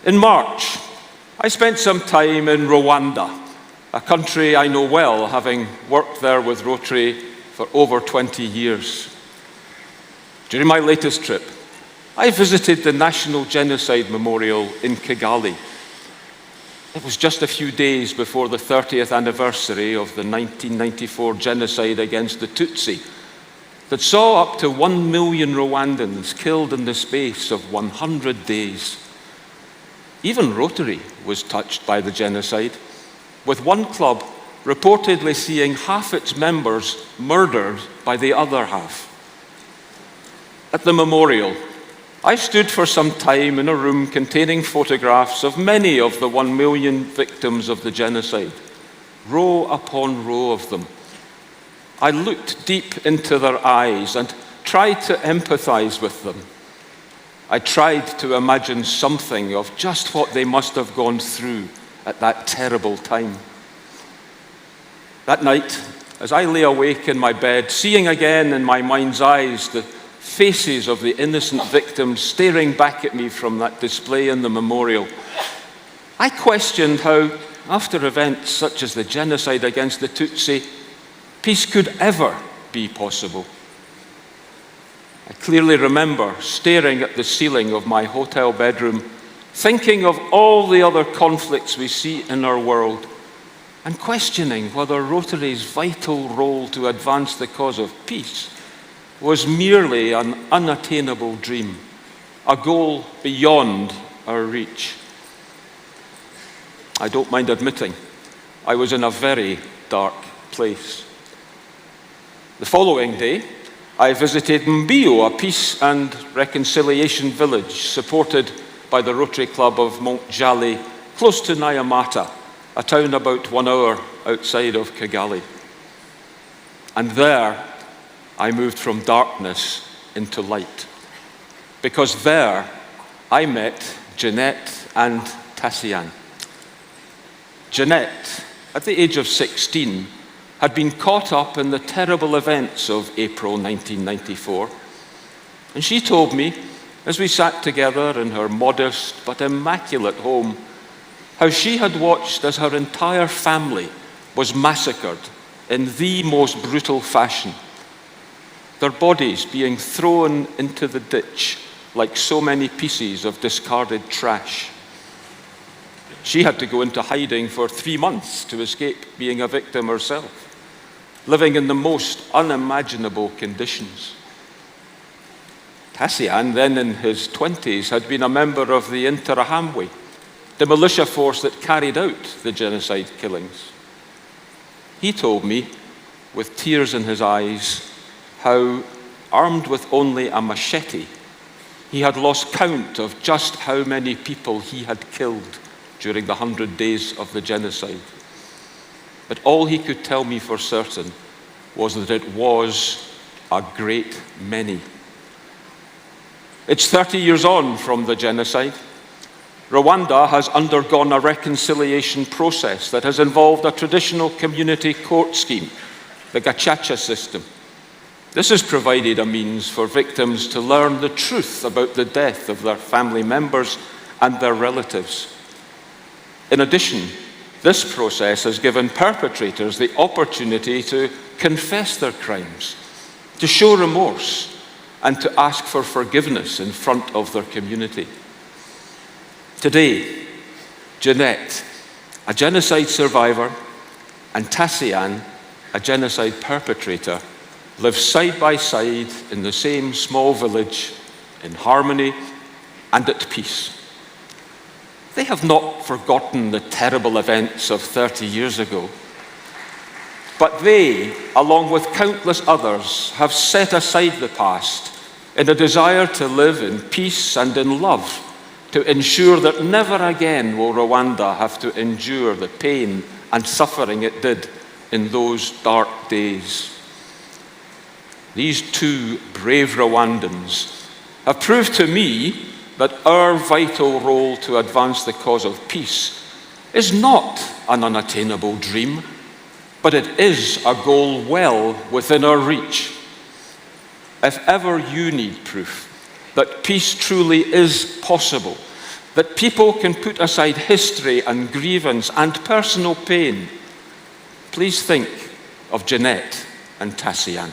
In March, I spent some time in Rwanda, a country I know well, having worked there with Rotary for over 20 years. During my latest trip, I visited the National Genocide Memorial in Kigali. It was just a few days before the 30th anniversary of the 1994 genocide against the Tutsi that saw up to 1 million Rwandans killed in the space of 100 days. Even Rotary was touched by the genocide, with one club reportedly seeing half its members murdered by the other half. At the memorial, I stood for some time in a room containing photographs of many of the 1 million victims of the genocide, row upon row of them. I looked deep into their eyes and tried to empathize with them. I tried to imagine something of just what they must have gone through at that terrible time. That night, as I lay awake in my bed, seeing again in my mind's eyes the faces of the innocent victims staring back at me from that display in the memorial, I questioned how, after events such as the genocide against the Tutsi, peace could ever be possible. I clearly remember staring at the ceiling of my hotel bedroom, thinking of all the other conflicts we see in our world, and questioning whether Rotary's vital role to advance the cause of peace was merely an unattainable dream, a goal beyond our reach. I don't mind admitting, I was in a very dark place. The following day, I visited Mbio, a peace and reconciliation village supported by the Rotary Club of Montjali, close to Nyamata, a town about 1 hour outside of Kigali. And there, I moved from darkness into light, because there I met Jeanette and Tassian. Jeanette, at the age of 16, had been caught up in the terrible events of April 1994, and she told me, as we sat together in her modest but immaculate home, how she had watched as her entire family was massacred in the most brutal fashion, their bodies being thrown into the ditch like so many pieces of discarded trash. She had to go into hiding for 3 months to escape being a victim herself, living in the most unimaginable conditions. Tassian, then in his 20s, had been a member of the Interahamwe, the militia force that carried out the genocide killings. He told me, with tears in his eyes, how, armed with only a machete, he had lost count of just how many people he had killed during the 100 days of the genocide. But all he could tell me for certain was that it was a great many. It's 30 years on from the genocide. Rwanda has undergone a reconciliation process that has involved a traditional community court scheme, the Gacaca system. This has provided a means for victims to learn the truth about the death of their family members and their relatives. In addition, this process has given perpetrators the opportunity to confess their crimes, to show remorse, and to ask for forgiveness in front of their community. Today, Jeanette, a genocide survivor, and Tassian, a genocide perpetrator, live side by side in the same small village, in harmony and at peace. They have not forgotten the terrible events of 30 years ago, but they, along with countless others, have set aside the past in a desire to live in peace and in love, to ensure that never again will Rwanda have to endure the pain and suffering it did in those dark days. These two brave Rwandans have proved to me that our vital role to advance the cause of peace is not an unattainable dream, but it is a goal well within our reach. If ever you need proof that peace truly is possible, that people can put aside history and grievance and personal pain, please think of Jeanette and Tassian.